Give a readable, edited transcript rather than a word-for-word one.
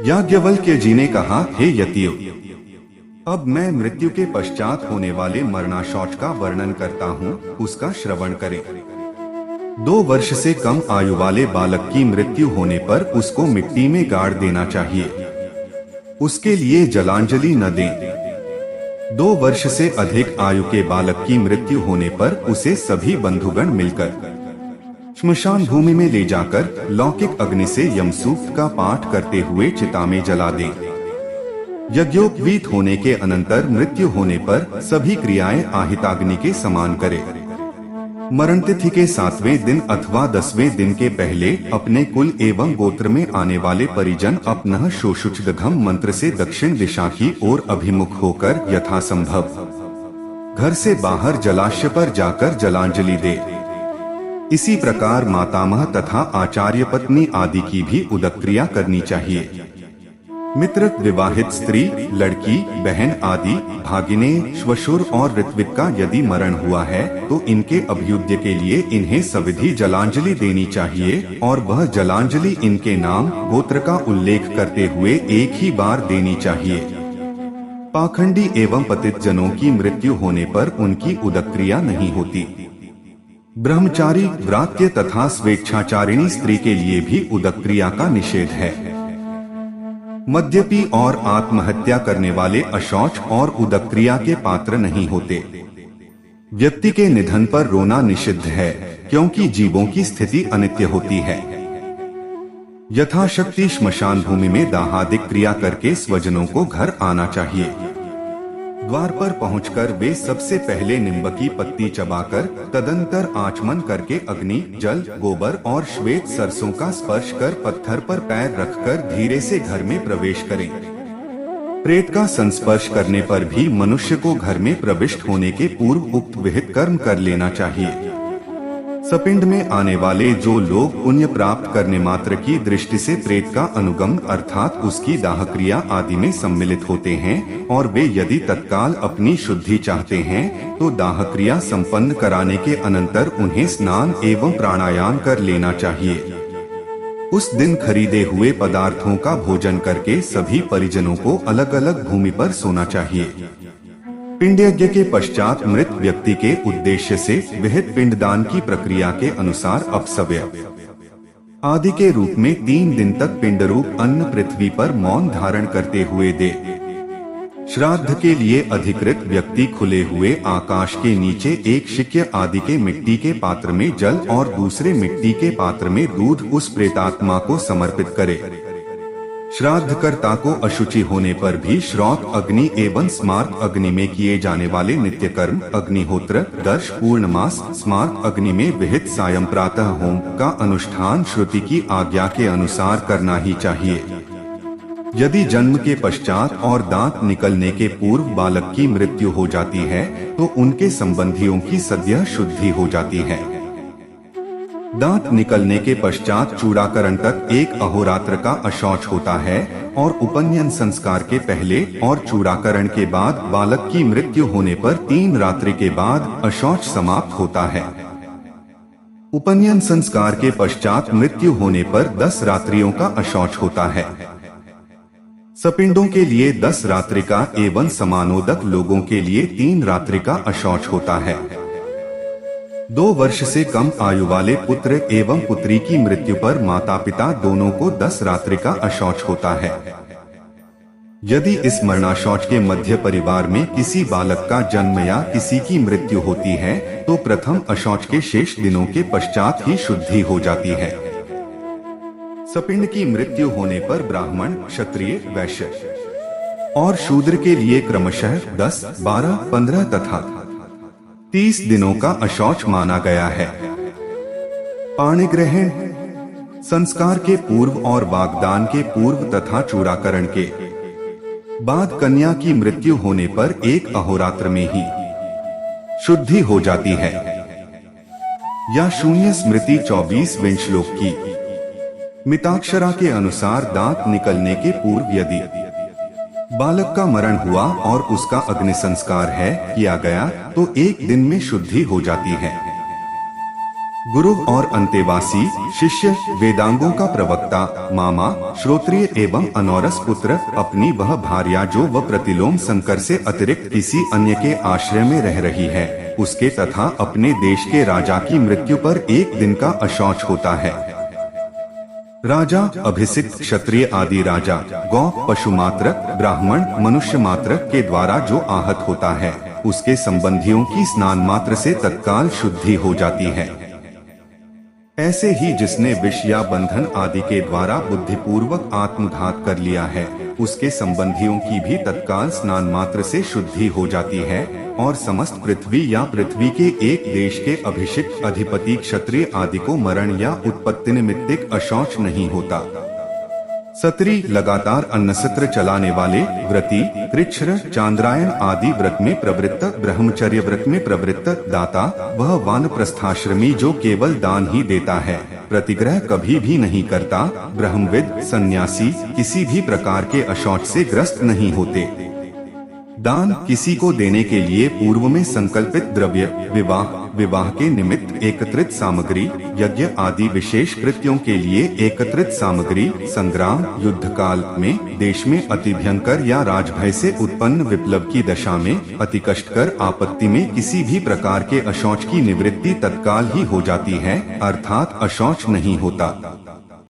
याज्ञवल्क्य जी ने कहा, हे यतियो, अब मैं मृत्यु के पश्चात होने वाले मरणाशौच का वर्णन करता हूँ, उसका श्रवण करें। 2 वर्ष से कम आयु वाले बालक की मृत्यु होने पर उसको मिट्टी में गाड़ देना चाहिए। उसके लिए जलांजलि न दें। 2 वर्ष से अधिक आयु के बालक की मृत्यु होने पर उसे सभी बंधुगण मिलकर श्मशान भूमि में ले जाकर लौकिक अग्नि से यमसूक्त का पाठ करते हुए चिता में जला दें। यज्ञोपवीत होने के अनंतर मृत्यु होने पर सभी क्रियाएं आहिताग्नि के समान करें। मरण तिथि के 7वें दिन अथवा 10वें दिन के पहले अपने कुल एवं गोत्र में आने वाले परिजन अपनः शोषुचदघम मंत्र से दक्षिण दिशा की ओर अभिमुख होकर यथासंभव घर से बाहर जलाशय पर जाकर जलांजलि दे। इसी प्रकार मातामह तथा आचार्य पत्नी आदि की भी उदक क्रिया करनी चाहिए। मित्र, विवाहित स्त्री, लड़की, बहन आदि, भागिने, श्वशुर और ऋत्विक का यदि मरण हुआ है तो इनके अभ्युदय के लिए इन्हें सविधि जलांजलि देनी चाहिए और वह जलांजलि इनके नाम गोत्र का उल्लेख करते हुए एक ही बार देनी चाहिए। पाखंडी एवं पतित जनों की मृत्यु होने पर उनकी उदक क्रिया नहीं होती। ब्रह्मचारी, व्रात्य तथा स्वेच्छाचारिणी स्त्री के लिए भी उदक क्रिया का निषेध है। मद्यपी और आत्महत्या करने वाले अशौच और उदक क्रिया के पात्र नहीं होते। व्यक्ति के निधन पर रोना निषिद्ध है, क्योंकि जीवों की स्थिति अनित्य होती है। यथाशक्ति श्मशान भूमि में दाहादिक क्रिया करके स्वजनों को घर आना चाहिए। द्वार पर पहुंचकर वे सबसे पहले निम्ब की पत्ती चबाकर तदंतर आचमन करके अग्नि, जल, गोबर और श्वेत सरसों का स्पर्श कर पत्थर पर पैर रखकर धीरे से घर में प्रवेश करें। प्रेत का संस्पर्श करने पर भी मनुष्य को घर में प्रविष्ट होने के पूर्व उक्त विहित कर्म कर लेना चाहिए। सपिंड में आने वाले जो लोग पुण्य प्राप्त करने मात्र की दृष्टि से प्रेत का अनुगम अर्थात उसकी दाह क्रिया आदि में सम्मिलित होते हैं और वे यदि तत्काल अपनी शुद्धि चाहते हैं तो दाह क्रिया संपन्न कराने के अनंतर उन्हें स्नान एवं प्राणायाम कर लेना चाहिए। उस दिन खरीदे हुए पदार्थों का भोजन करके सभी परिजनों को अलग अलग भूमि पर सोना चाहिए। पिंड यज्ञ के पश्चात मृत व्यक्ति के उद्देश्य से विहित पिंडदान की प्रक्रिया के अनुसार अपसव्य आदि के रूप में 3 दिन तक पिंड रूप अन्न पृथ्वी पर मौन धारण करते हुए दे। श्राद्ध के लिए अधिकृत व्यक्ति खुले हुए आकाश के नीचे एक शिक्य आदि के मिट्टी के पात्र में जल और दूसरे मिट्टी के पात्र में दूध उस प्रेतात्मा को समर्पित करे। श्राद्धकर्ता को अशुचि होने पर भी श्रौत अग्नि एवं स्मार्त अग्नि में किए जाने वाले नित्य कर्म अग्निहोत्र, दर्श, पूर्णमास, स्मार्त अग्नि में विहित सायं प्रातः होम का अनुष्ठान श्रुति की आज्ञा के अनुसार करना ही चाहिए। यदि जन्म के पश्चात और दांत निकलने के पूर्व बालक की मृत्यु हो जाती है तो उनके संबंधियों की सद्यः शुद्धि हो जाती है। दांत निकलने के पश्चात चूड़ाकरण तक एक अहोरात्र का अशौच होता है और उपनयन संस्कार के पहले और चूड़ाकरण के बाद बालक की मृत्यु होने पर 3 रात्रि के बाद अशौच समाप्त होता है। उपनयन संस्कार के पश्चात मृत्यु होने पर 10 रात्रियों का अशौच होता है। सपिंडों के लिए 10 रात्रि का एवं समानोदक लोगों के लिए 3 रात्रि का अशौच होता है। 2 वर्ष से कम आयु वाले पुत्र एवं पुत्री की मृत्यु पर माता पिता दोनों को 10 रात्रि का अशौच होता है। यदि इस मरणाशौच के मध्य परिवार में किसी बालक का जन्म या किसी की मृत्यु होती है तो प्रथम अशौच के शेष दिनों के पश्चात ही शुद्धि हो जाती है। सपिंड की मृत्यु होने पर ब्राह्मण, क्षत्रिय, वैश्य और शूद्र के लिए क्रमशः 10, 12, 15 तथा 30 दिनों का अशौच माना गया है। पाणिग्रहण संस्कार के पूर्व और वागदान के पूर्व तथा चूड़ाकरण के बाद कन्या की मृत्यु होने पर 1 अहोरात्र में ही शुद्धि हो जाती है। या शून्य स्मृति 24वें श्लोक की मिताक्षरा के अनुसार दांत निकलने के पूर्व यदि बालक का मरण हुआ और उसका अग्नि संस्कार किया गया तो 1 दिन में शुद्धि हो जाती है। गुरु और अंतेवासी शिष्य, वेदांगों का प्रवक्ता, मामा, श्रोत्रिय एवं अनौरस पुत्र, अपनी वह भार्या जो वह प्रतिलोम शंकर से अतिरिक्त किसी अन्य के आश्रय में रह रही है, उसके तथा अपने देश के राजा की मृत्यु पर एक दिन का अशौच होता है। राजा, अभिषिक्त क्षत्रिय आदि राजा, गौ, पशु मात्र, ब्राह्मण, मनुष्य मात्र के द्वारा जो आहत होता है, उसके संबंधियों की स्नान मात्र से तत्काल शुद्धि हो जाती है। ऐसे ही जिसने विष या बंधन आदि के द्वारा बुद्धिपूर्वक आत्मघात कर लिया है, उसके संबंधियों की भी तत्काल स्नान मात्र से शुद्धि हो जाती है, और समस्त पृथ्वी या पृथ्वी के एक देश के अभिषिक्त अधिपति क्षत्रिय आदि को मरण या उत्पत्ति निमित्तिक अशौच नहीं होता। सत्री, लगातार अन्नसत्र चलाने वाले, व्रती, कृच्छ्र, चांद्रायण आदि व्रत में प्रवृत्त, ब्रह्मचर्य व्रत में प्रवृत्त, दाता, वह वानप्रस्थाश्रमी जो केवल दान ही देता है, प्रतिग्रह कभी भी नहीं करता, ब्रह्मविद, सन्यासी किसी भी प्रकार के अशौच से ग्रस्त नहीं होते। दान किसी को देने के लिए पूर्व में संकल्पित द्रव्य, विवाह के निमित्त एकत्रित सामग्री, यज्ञ आदि विशेष कृत्यों के लिए एकत्रित सामग्री, संग्राम, युद्ध काल में, देश में अति भयंकर या राजभय से उत्पन्न विप्लव की दशा में, अति कष्टकर आपत्ति में किसी भी प्रकार के अशौच की निवृत्ति तत्काल ही हो जाती है, अर्थात अशौच नहीं होता।